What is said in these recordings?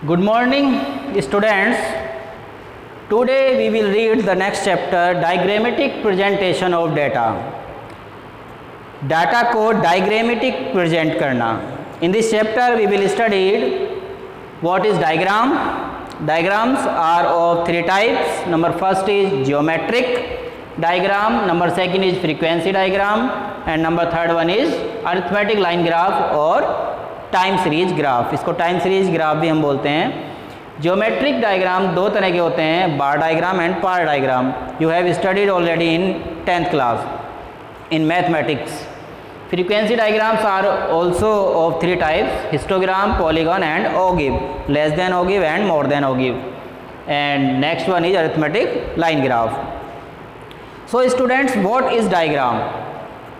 Good morning, students. Today we will read the next chapter, diagrammatic presentation of data. Data को diagrammatic present करना. In this chapter we will study what is diagram. Diagrams are of three types. Number first is geometric diagram, number second is frequency diagram, and number third one is arithmetic line graph और time series graph. इसको time series graph भी हम बोलते हैं. Geometric diagram दो तरह के होते हैं, bar diagram and pie diagram. You have studied already in 10th class in mathematics. Frequency diagrams are also of three types, histogram, polygon and ogive, less than ogive and more than ogive. And next one is arithmetic line graph. So students, what is diagram?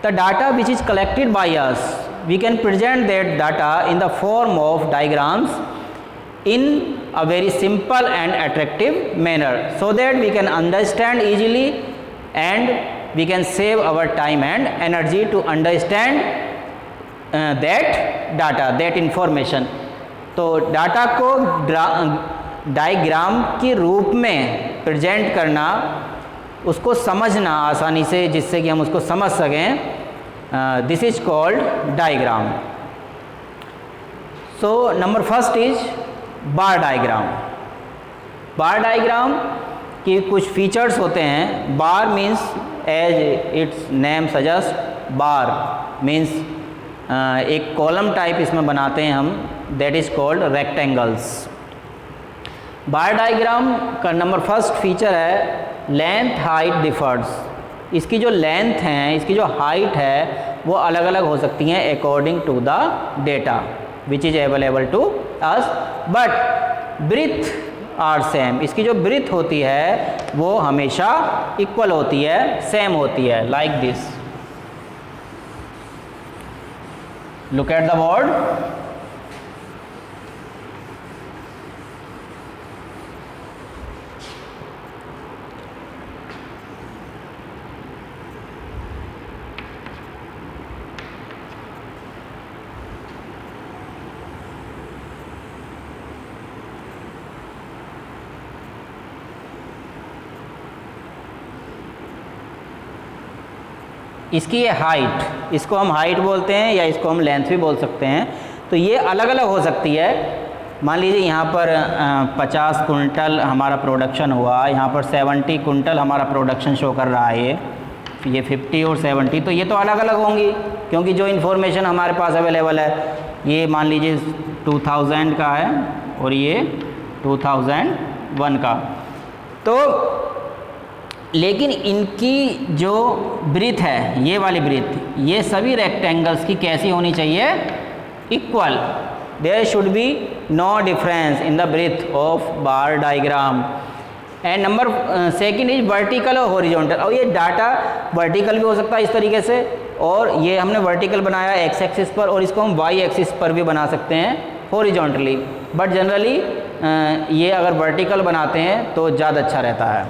The data which is collected by us, we can present that data in the form of diagrams in a very simple and attractive manner so that we can understand easily and we can save our time and energy to understand that data, that information. तो data को diagram के रूप में present करना, उसको समझना आसानी से जिससे कि हम उसको समझ सकें, this is called diagram. So number first is bar diagram. bar diagram की कुछ features होते हैं. bar means as its name suggests, bar means एक column type इसमें बनाते हैं हम, that is called rectangles. bar diagram का number first feature है length height differs. इसकी जो लेंथ है, इसकी जो हाइट है, वो अलग अलग हो सकती हैं according to the data which is available to us, but breadth are same. इसकी जो ब्रीथ होती है वो हमेशा इक्वल होती है, सेम होती है, like this. Look at the board. इसकी ये हाइट, इसको हम हाइट बोलते हैं या इसको हम लेंथ भी बोल सकते हैं. तो ये अलग अलग हो सकती है. मान लीजिए यहाँ पर 50 कुंटल हमारा प्रोडक्शन हुआ, यहाँ पर 70 कुंटल हमारा प्रोडक्शन शो कर रहा है. ये 50 और 70, तो ये तो अलग अलग होंगी क्योंकि जो इन्फॉर्मेशन हमारे पास अवेलेबल है, ये मान लीजिए 2000 का है और ये 2001 का. तो लेकिन इनकी जो ब्रीथ है, ये वाली ब्रीथ, ये सभी रेक्टेंगल्स की कैसी होनी चाहिए? Equal. There should be no difference in the breadth of bar diagram. And number second is vertical और हॉरिजॉन्टल. और ये डाटा वर्टिकल भी हो सकता है इस तरीके से, और ये हमने वर्टिकल बनाया एक्स एक्सिस पर, और इसको हम वाई एक्सिस पर भी बना सकते हैं हॉरिजॉन्टली. बट जनरली ये अगर वर्टिकल बनाते हैं तो ज़्यादा अच्छा रहता है.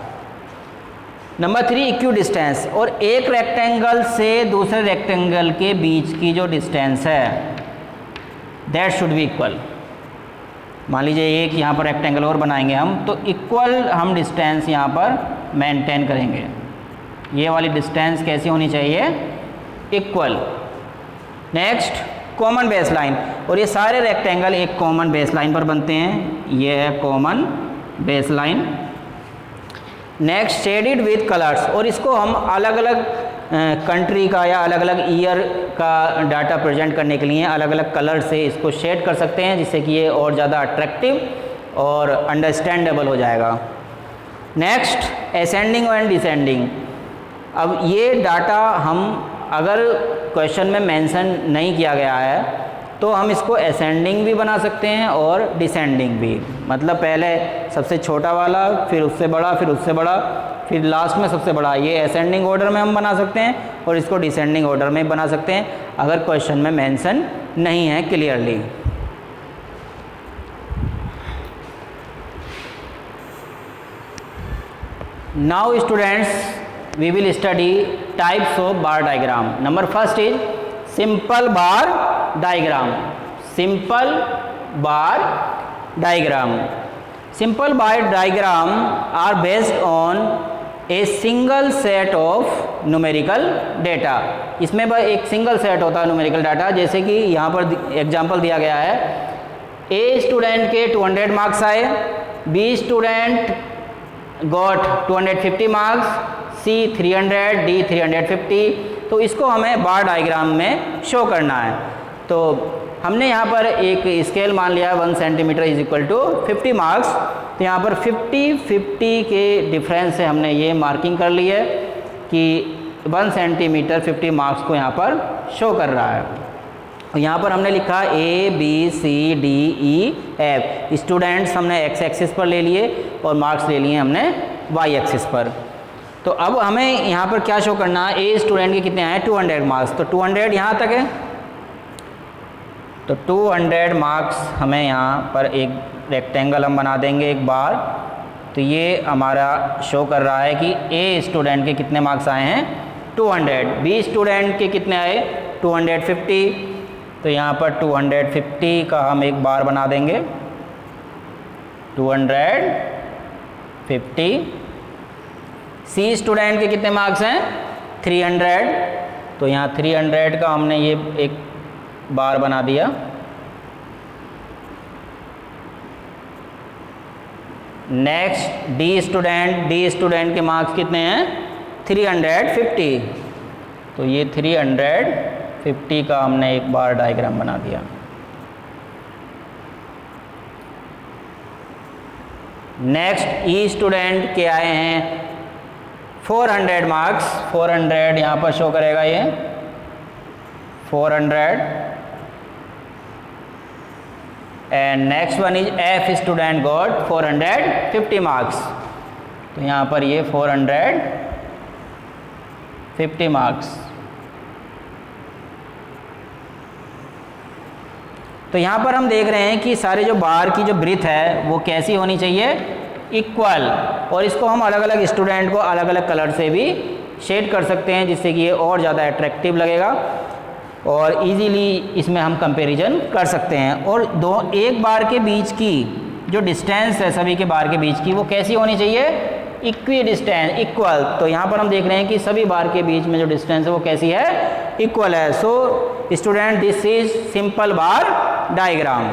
Number 3, equi distance. और एक रेक्टेंगल से दूसरे रेक्टेंगल के बीच की जो डिस्टेंस है, दैट शुड बी इक्वल. मान लीजिए एक यहाँ पर रेक्टेंगल और बनाएंगे हम, तो इक्वल हम डिस्टेंस यहाँ पर मेंटेन करेंगे. ये वाली डिस्टेंस कैसी होनी चाहिए? Equal. Next, common base line. और ये सारे रेक्टेंगल एक कॉमन बेस लाइन पर बनते हैं. ये है common base line. Next, shaded with colours. और इसको हम अलग अलग कंट्री का या अलग अलग ईयर का डाटा प्रेजेंट करने के लिए अलग अलग कलर से इसको शेड कर सकते हैं, जिससे कि ये और ज़्यादा अट्रैक्टिव और अंडरस्टैंडेबल हो जाएगा. Next, ascending and descending. अब ये डाटा हम अगर क्वेश्चन में मेंशन नहीं किया गया है तो हम इसको असेंडिंग भी बना सकते हैं और डिसेंडिंग भी. मतलब पहले सबसे छोटा वाला, फिर उससे बड़ा, फिर उससे बड़ा, फिर लास्ट में सबसे बड़ा. ये असेंडिंग ऑर्डर में हम बना सकते हैं और इसको डिसेंडिंग ऑर्डर में बना सकते हैं अगर क्वेश्चन में मेंशन नहीं है clearly. Now students, we will study types of bar diagram. Number first is simple bar diagram. Simple bar diagram. Simple bar diagram are based on a single set of numerical data. इसमें बस एक single set होता है numerical data. जैसे कि यहाँ पर example दिया गया है, ए स्टूडेंट के 200 मार्क्स आए, बी स्टूडेंट गॉट 250 मार्क्स, सी 300, डी 350। तो इसको हमें बार डायग्राम में शो करना है। तो हमने यहाँ पर एक स्केल मान लिया है 1 centimetre is equal to 50 marks. तो यहाँ पर 50 के डिफरेंस से हमने ये मार्किंग कर ली है कि 1 सेंटीमीटर 50 मार्क्स को यहाँ पर शो कर रहा है। और यहाँ पर हमने लिखा A B C D E F। Students हमने x एक्सिस पर ले लिए और मार्क्स ले लिए हमने y एक्सिस पर। तो अब हमें यहाँ पर क्या शो करना है, A स्टूडेंट के कितने आए 200 मार्क्स। तो 200 यहाँ तक है, तो 200 मार्क्स हमें यहाँ पर एक रेक्टेंगल हम बना देंगे एक बार। तो ये हमारा शो कर रहा है कि A स्टूडेंट के कितने मार्क्स आए हैं 200, B स्टूडेंट के कितने आए 250। तो यहाँ पर 250 का हम एक बार बना देंगे 250। C स्टूडेंट के कितने मार्क्स हैं 300। तो यहाँ 300 का हमने ये एक बार बना दिया। नेक्स्ट डी स्टूडेंट के मार्क्स कितने हैं 350। तो ये 350 का हमने एक बार डायग्राम बना दिया। नेक्स्ट ई स्टूडेंट के आए हैं 400 मार्क्स। 400 यहाँ पर शो करेगा ये 400। And next one is F student got 450 marks. तो यहाँ पर ये 450 मार्क्स। तो यहाँ पर हम देख रहे हैं कि सारे जो बार की जो ब्रीथ है वो कैसी होनी चाहिए, इक्वल। और इसको हम अलग अलग स्टूडेंट को अलग अलग कलर से भी शेड कर सकते हैं, जिससे कि ये और ज़्यादा अट्रैक्टिव लगेगा और इजीली इसमें हम कंपैरिजन कर सकते हैं। और एक बार के बीच की जो डिस्टेंस है सभी के बार के बीच की वो कैसी होनी चाहिए, इक्वी डिस्टेंस, इक्वल। तो यहाँ पर हम देख रहे हैं कि सभी बार के बीच में जो डिस्टेंस है वो कैसी है, इक्वल है। So student this is simple bar diagram.